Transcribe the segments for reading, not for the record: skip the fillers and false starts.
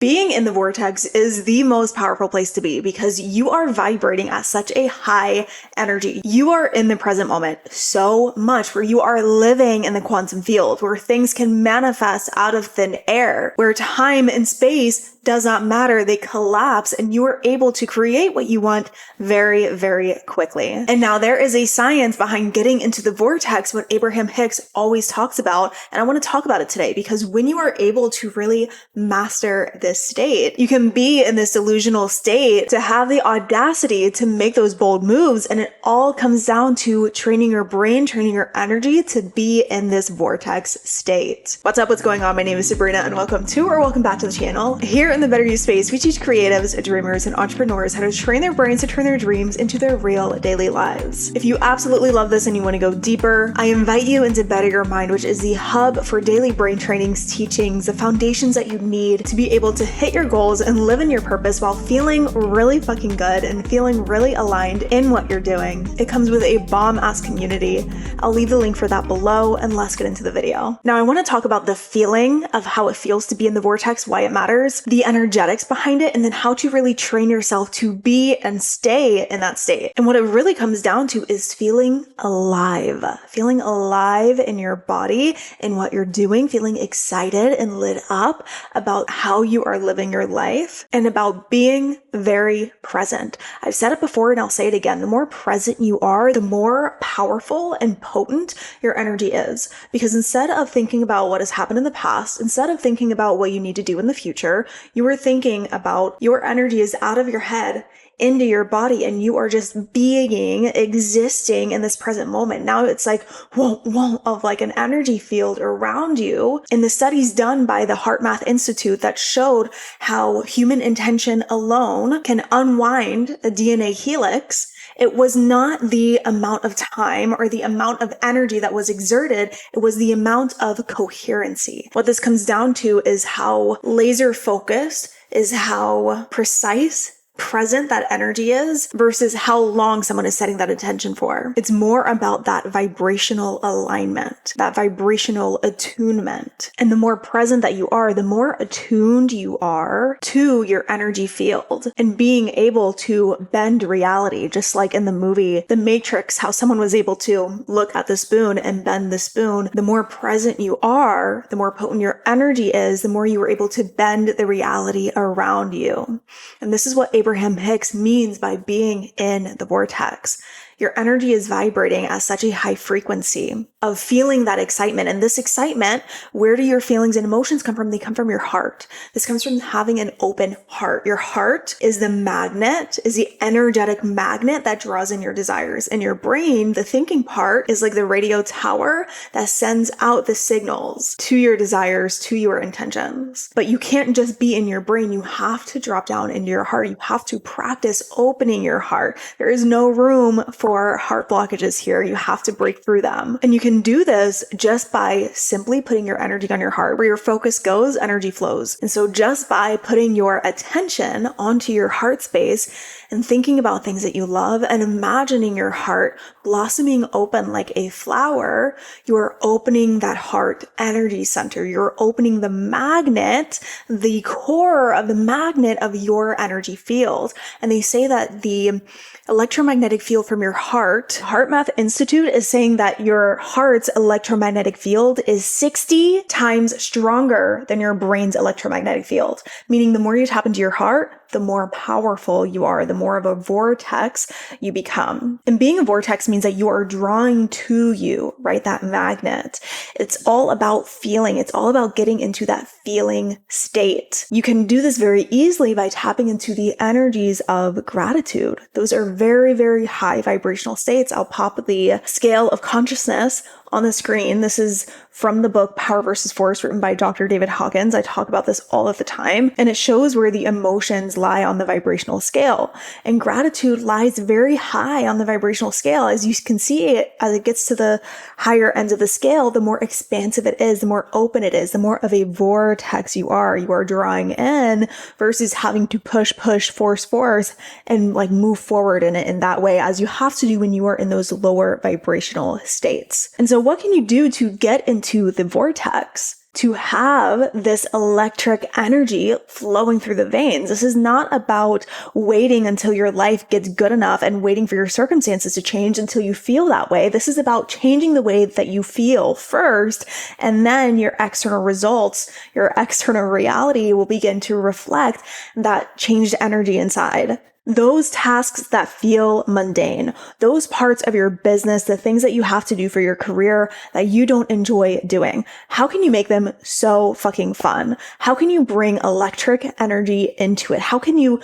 Being in the vortex is the most powerful place to be because you are vibrating at such a high energy. You are in the present moment so much, where you are living in the quantum field, where things can manifest out of thin air, where time and space does not matter. They collapse and you are able to create what you want very, very quickly. And now there is a science behind getting into the vortex, what Abraham Hicks always talks about. And I want to talk about it today because when you are able to really master this state, you can be in this delusional state to have the audacity to make those bold moves. And it all comes down to training your brain, training your energy to be in this vortex state. What's up? What's going on? My name is Sabrina and welcome back to the channel. Here in the Better You space, we teach creatives, dreamers, and entrepreneurs how to train their brains to turn their dreams into their real daily lives. If you absolutely love this and you want to go deeper, I invite you into Better Your Mind, which is the hub for daily brain trainings, teachings, the foundations that you need to be able to hit your goals and live in your purpose while feeling really fucking good and feeling really aligned in what you're doing. It comes with a bomb-ass community. I'll leave the link for that below, and let's get into the video. Now, I want to talk about the feeling of how it feels to be in the vortex, why it matters, the energetics behind it, and then how to really train yourself to be and stay in that state. And what it really comes down to is feeling alive in your body and what you're doing, feeling excited and lit up about how you are living your life and about being very present. I've said it before and I'll say it again. The more present you are, the more powerful and potent your energy is. Because instead of thinking about what has happened in the past, instead of thinking about what you need to do in the future, you are thinking about your energy is out of your head into your body and you are just being, existing in this present moment. Now it's like whoa of like an energy field around you. And the studies done by the HeartMath Institute that showed how human intention alone can unwind a DNA helix. It was not the amount of time or the amount of energy that was exerted. It was the amount of coherency. What this comes down to is how laser focused, is how precise, present that energy is versus how long someone is setting that intention for. It's more about that vibrational alignment, that vibrational attunement. And the more present that you are, the more attuned you are to your energy field and being able to bend reality, just like in the movie The Matrix, how someone was able to look at the spoon and bend the spoon. The more present you are, the more potent your energy is, the more you are able to bend the reality around you. And this is what Abraham Hicks means by being in the vortex. Your energy is vibrating at such a high frequency of feeling that excitement. And this excitement, where do your feelings and emotions come from? They come from your heart. This comes from having an open heart. Your heart is the magnet, is the energetic magnet that draws in your desires. And your brain, the thinking part, is like the radio tower that sends out the signals to your desires, to your intentions. But you can't just be in your brain. You have to drop down into your heart. You have to practice opening your heart. There is no room for heart blockages here. You have to break through them. And you can do this just by simply putting your energy on your heart. Where your focus goes, energy flows. And so just by putting your attention onto your heart space and thinking about things that you love and imagining your heart blossoming open like a flower, you are opening that heart energy center. You're opening the magnet, the core of the magnet of your energy field. And they say that the electromagnetic field from your heart, HeartMath Institute is saying that your heart's electromagnetic field is 60 times stronger than your brain's electromagnetic field. Meaning the more you tap into your heart, the more powerful you are, the more of a vortex you become. And being a vortex means that you are drawing to you, right? That magnet. It's all about feeling. It's all about getting into that feeling state. You can do this very easily by tapping into the energies of gratitude. Those are very, very high vibrational states. I'll pop the scale of consciousness on the screen. This is from the book Power versus Force, written by Dr. David Hawkins. I talk about this all of the time, and it shows where the emotions lie on the vibrational scale. And gratitude lies very high on the vibrational scale. As you can see, as it gets to the higher ends of the scale, the more expansive it is, the more open it is, the more of a vortex you are. You are drawing in versus having to push, force, and like move forward in it in that way, as you have to do when you are in those lower vibrational states. And so what can you do to get into the vortex? to have this electric energy flowing through the veins. This is not about waiting until your life gets good enough and waiting for your circumstances to change until you feel that way. This is about changing the way that you feel first, and then your external results, your external reality will begin to reflect that changed energy inside. Those tasks that feel mundane, those parts of your business, the things that you have to do for your career that you don't enjoy doing, how can you make them so fucking fun? How can you bring electric energy into it? How can you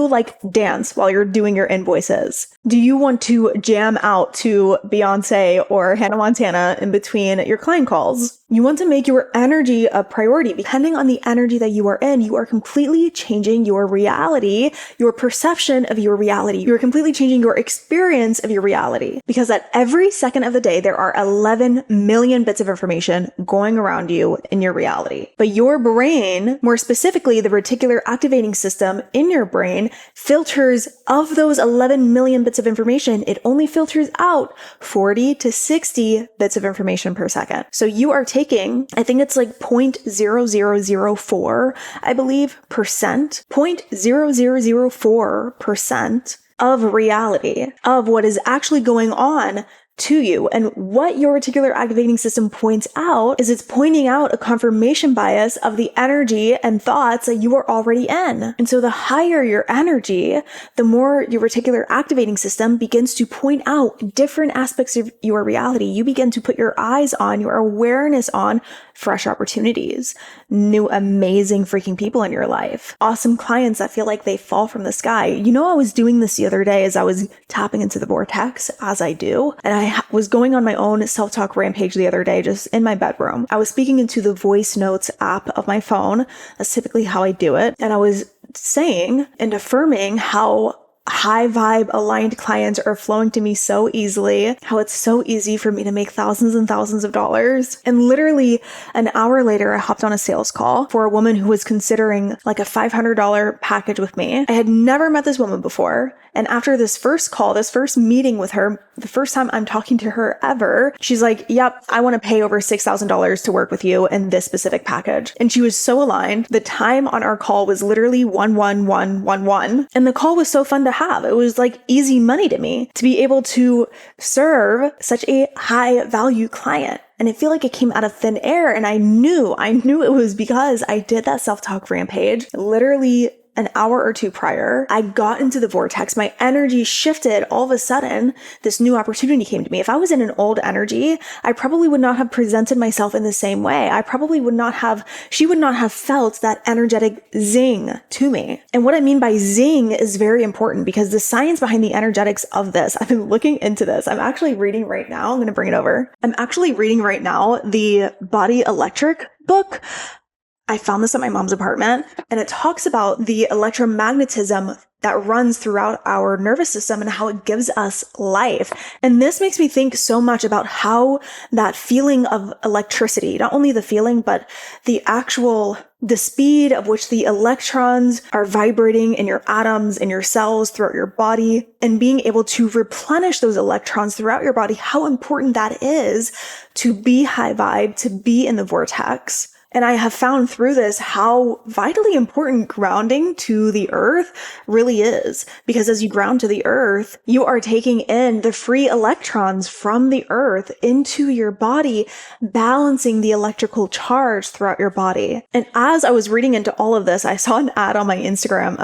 like dance while you're doing your invoices? Do you want to jam out to Beyonce or Hannah Montana in between your client calls? You want to make your energy a priority. Depending on the energy that you are in, you are completely changing your reality, your perception of your reality. You're completely changing your experience of your reality, because at every second of the day, there are 11 million bits of information going around you in your reality. But your brain, more specifically, the reticular activating system in your brain, filters of those 11 million bits of information. It only filters out 40 to 60 bits of information per second. So you are taking, I think it's like 0.0004, I believe, percent, 0.0004% of reality, of what is actually going on to you. And what your reticular activating system points out is it's pointing out a confirmation bias of the energy and thoughts that you are already in. And so the higher your energy, the more your reticular activating system begins to point out different aspects of your reality. You begin to put your eyes on, your awareness on fresh opportunities, new amazing freaking people in your life, awesome clients that feel like they fall from the sky. You know, I was doing this the other day as I was tapping into the vortex, as I do, and I was going on my own self-talk rampage the other day, just in my bedroom. I was speaking into the voice notes app of my phone. That's typically how I do it. And I was saying and affirming how high vibe aligned clients are flowing to me so easily, how it's so easy for me to make thousands and thousands of dollars. And literally an hour later, I hopped on a sales call for a woman who was considering like a $500 package with me. I had never met this woman before. And after this first call, this first meeting with her, the first time I'm talking to her ever, she's like, yep, I want to pay over $6,000 to work with you in this specific package. And she was so aligned. The time on our call was literally 11111. And the call was so fun to have. It was like easy money to me to be able to serve such a high value client. And I feel like it came out of thin air. And I knew it was because I did that self-talk rampage literally an hour or two prior. I got into the vortex. My energy shifted. All of a sudden, this new opportunity came to me. If I was in an old energy, I probably would not have presented myself in the same way. She would not have felt that energetic zing to me. And what I mean by zing is very important, because the science behind the energetics of this, I've been looking into this. I'm actually reading right now. I'm going to bring it over. I'm actually reading right now the Body Electric book. I found this at my mom's apartment, and it talks about the electromagnetism that runs throughout our nervous system and how it gives us life. And this makes me think so much about how that feeling of electricity, not only the feeling, but the speed of which the electrons are vibrating in your atoms, in your cells, throughout your body, and being able to replenish those electrons throughout your body, how important that is to be high vibe, to be in the vortex. And I have found through this how vitally important grounding to the earth really is. Because as you ground to the earth, you are taking in the free electrons from the earth into your body, balancing the electrical charge throughout your body. And as I was reading into all of this, I saw an ad on my Instagram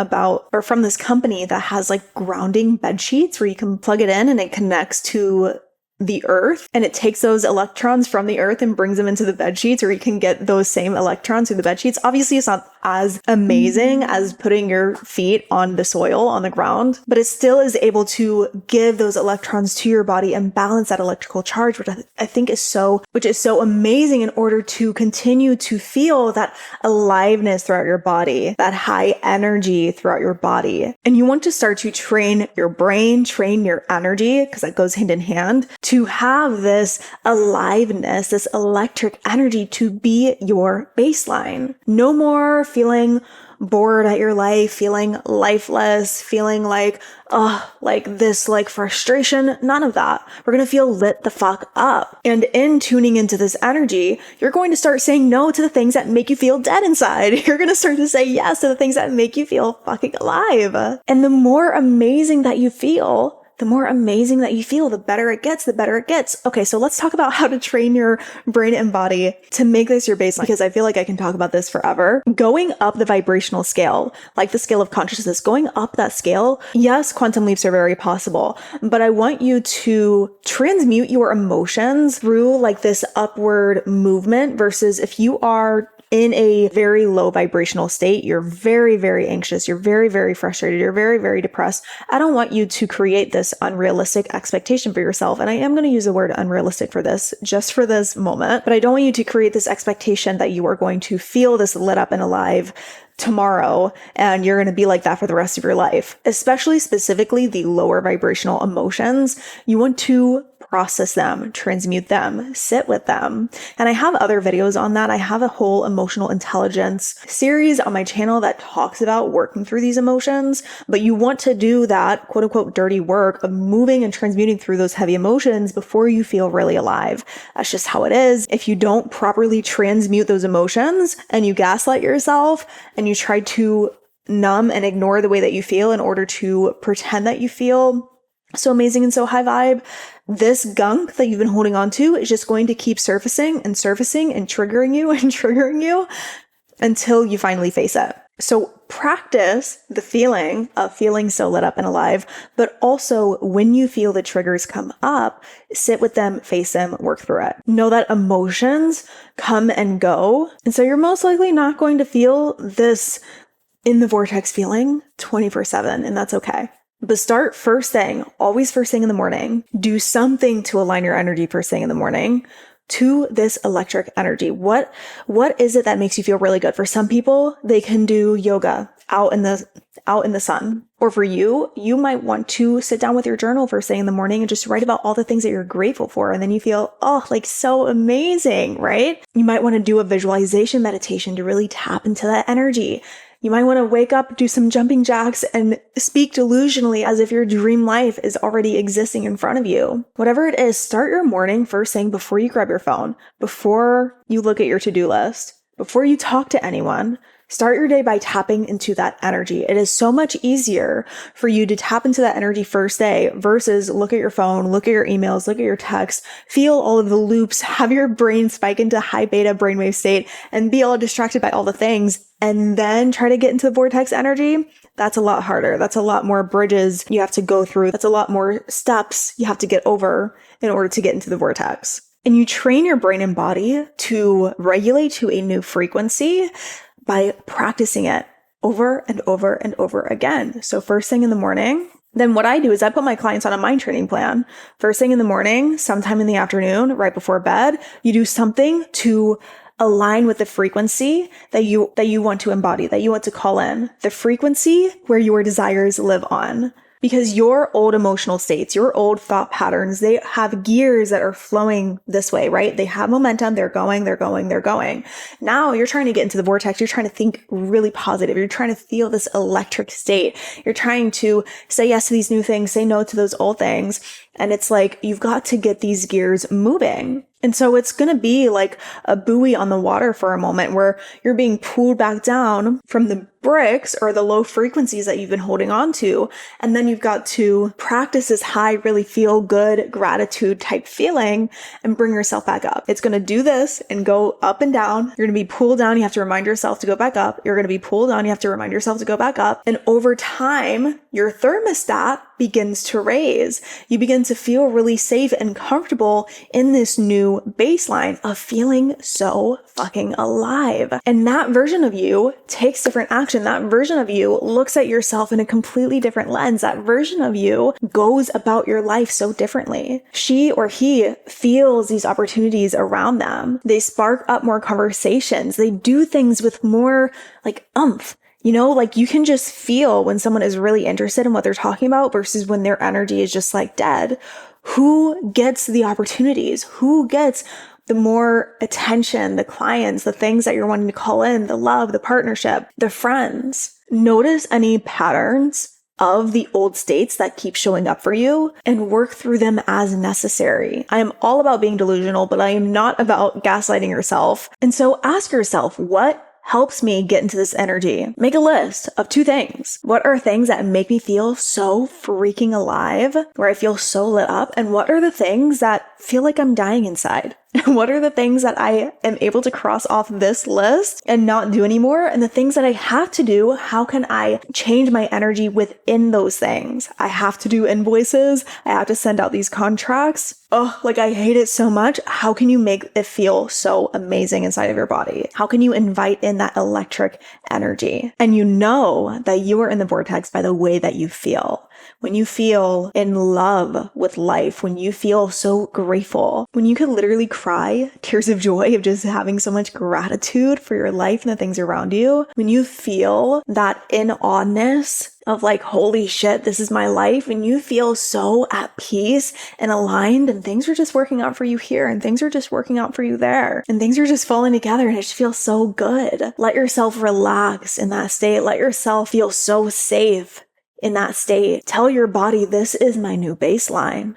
from this company that has like grounding bed sheets where you can plug it in and it connects to the earth, and it takes those electrons from the earth and brings them into the bed sheets, or you can get those same electrons through the bed sheets. Obviously, it's not as amazing as putting your feet on the soil, on the ground, but it still is able to give those electrons to your body and balance that electrical charge, which I think is so amazing in order to continue to feel that aliveness throughout your body, that high energy throughout your body. And you want to start to train your brain, train your energy, because that goes hand in hand, to have this aliveness, this electric energy to be your baseline. No more feeling bored at your life, feeling lifeless, feeling like this frustration. None of that. We're going to feel lit the fuck up. And in tuning into this energy, you're going to start saying no to the things that make you feel dead inside. You're going to start to say yes to the things that make you feel fucking alive. And the more amazing that you feel, the better it gets. Okay, so let's talk about how to train your brain and body to make this your baseline, because I feel like I can talk about this forever. Going up the vibrational scale, like the scale of consciousness, going up that scale, yes, quantum leaps are very possible, but I want you to transmute your emotions through like this upward movement versus if you are in a very low vibrational state, you're very, very anxious, you're very, very frustrated, you're very, very depressed. I don't want you to create this unrealistic expectation for yourself. And I am going to use the word unrealistic for this, just for this moment, but I don't want you to create this expectation that you are going to feel this lit up and alive tomorrow and you're going to be like that for the rest of your life. Especially specifically the lower vibrational emotions, you want to process them, transmute them, sit with them. And I have other videos on that. I have a whole emotional intelligence series on my channel that talks about working through these emotions, but you want to do that quote unquote dirty work of moving and transmuting through those heavy emotions before you feel really alive. That's just how it is. If you don't properly transmute those emotions and you gaslight yourself and you try to numb and ignore the way that you feel in order to pretend that you feel so amazing and so high vibe, this gunk that you've been holding on to is just going to keep surfacing and triggering you until you finally face it. So practice the feeling of feeling so lit up and alive, but also when you feel the triggers come up, sit with them, face them, work through it. Know that emotions come and go. And so you're most likely not going to feel this in the vortex feeling 24/7, and that's okay. But start first thing, always first thing in the morning. Do something to align your energy first thing in the morning to this electric energy. What is it that makes you feel really good? For some people, they can do yoga out in the sun. Or for you, you might want to sit down with your journal first thing in the morning and just write about all the things that you're grateful for. And then you feel, so amazing, right? You might want to do a visualization meditation to really tap into that energy. You might want to wake up, do some jumping jacks, and speak delusionally as if your dream life is already existing in front of you. Whatever it is, start your morning first thing before you grab your phone, before you look at your to-do list, before you talk to anyone. Start your day by tapping into that energy. It is so much easier for you to tap into that energy first day versus look at your phone, look at your emails, look at your texts, feel all of the loops, have your brain spike into high beta brainwave state and be all distracted by all the things and then try to get into the vortex energy. That's a lot harder. That's a lot more bridges you have to go through. That's a lot more steps you have to get over in order to get into the vortex. And you train your brain and body to regulate to a new frequency by practicing it over and over and over again. So first thing in the morning, then what I do is I put my clients on a mind training plan. First thing in the morning, sometime in the afternoon, right before bed, you do something to align with the frequency that you want to embody, that you want to call in, the frequency where your desires live on. Because your old emotional states, your old thought patterns, they have gears that are flowing this way, right? They have momentum. They're going. Now you're trying to get into the vortex. You're trying to think really positive. You're trying to feel this electric state. You're trying to say yes to these new things, say no to those old things. And it's like, you've got to get these gears moving. And so it's going to be like a buoy on the water for a moment where you're being pulled back down from the bricks or the low frequencies that you've been holding on to. And then you've got to practice this high, really feel good gratitude type feeling and bring yourself back up. It's going to do this and go up and down. You're going to be pulled down. You have to remind yourself to go back up. You're going to be pulled down. You have to remind yourself to go back up. And over time, your thermostat begins to raise. You begin to feel really safe and comfortable in this new baseline of feeling so fucking alive. And that version of you takes different action. That version of you looks at yourself in a completely different lens. That version of you goes about your life so differently. She or he feels these opportunities around them. They spark up more conversations. They do things with more like oomph. You know, like you can just feel when someone is really interested in what they're talking about versus when their energy is just like dead. Who gets the opportunities? Who gets the more attention, the clients, the things that you're wanting to call in, the love, the partnership, the friends. Notice any patterns of the old states that keep showing up for you and work through them as necessary. I am all about being delusional, but I am not about gaslighting yourself. And so ask yourself, what helps me get into this energy? Make a list of 2 things. What are things that make me feel so freaking alive, where I feel so lit up? And what are the things that feel like I'm dying inside? What are the things that I am able to cross off this list and not do anymore? And the things that I have to do, how can I change my energy within those things? I have to do invoices. I have to send out these contracts. Oh, like I hate it so much. How can you make it feel so amazing inside of your body? How can you invite in that electric energy? And you know that you are in the vortex by the way that you feel. When you feel in love with life, when you feel so grateful, when you could literally cry tears of joy of just having so much gratitude for your life and the things around you, when you feel that in-awness of like, holy shit, this is my life, and you feel so at peace and aligned, and things are just working out for you here, and things are just working out for you there, and things are just falling together, and it just feels so good. Let yourself relax in that state. Let yourself feel so safe in that state. Tell your body, this is my new baseline.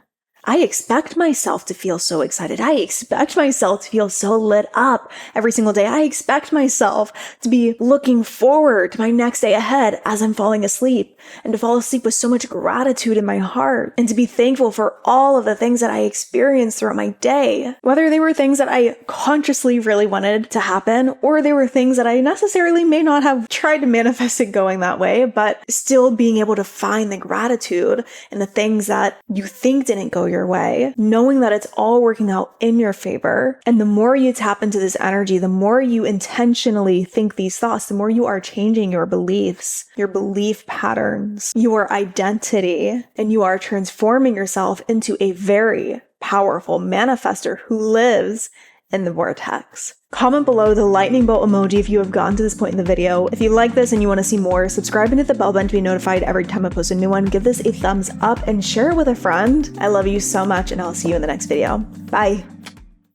I expect myself to feel so excited. I expect myself to feel so lit up every single day. I expect myself to be looking forward to my next day ahead as I'm falling asleep, and to fall asleep with so much gratitude in my heart, and to be thankful for all of the things that I experienced throughout my day. Whether they were things that I consciously really wanted to happen, or they were things that I necessarily may not have tried to manifest it going that way, but still being able to find the gratitude in the things that you think didn't go your way, knowing that it's all working out in your favor. And the more you tap into this energy, the more you intentionally think these thoughts, the more you are changing your beliefs, your belief patterns, your identity, and you are transforming yourself into a very powerful manifester who lives in the vortex. Comment below the lightning bolt emoji if you have gotten to this point in the video. If you like this and you want to see more, subscribe and hit the bell button to be notified every time I post a new one. Give this a thumbs up and share it with a friend. I love you so much, and I'll see you in the next video. Bye.